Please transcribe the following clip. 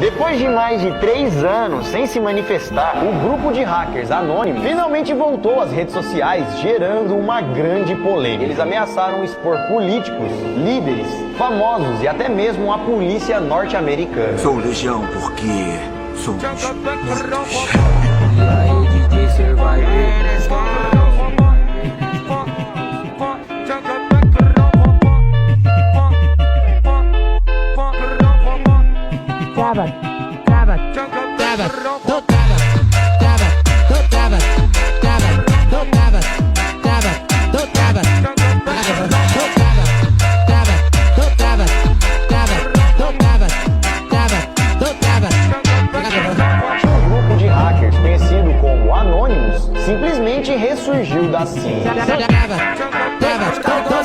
Depois de mais de 3 anos sem se manifestar, o grupo de hackers anônimos finalmente voltou às redes sociais, gerando uma grande polêmica. Eles ameaçaram expor políticos, líderes, famosos e até mesmo a polícia norte-americana. Sou Legião porque somos muitos. E aí, DJ, cê vai ver. Trava, trava, trava, tô trava, trava, tô trava, trava, tô trava, trava, tô trava, tô trava, trava, tô trava, trava, tô trava, trava, tô trava. Um grupo de hackers conhecido como Anonymous simplesmente ressurgiu das cinzas. Trava, trava, trava,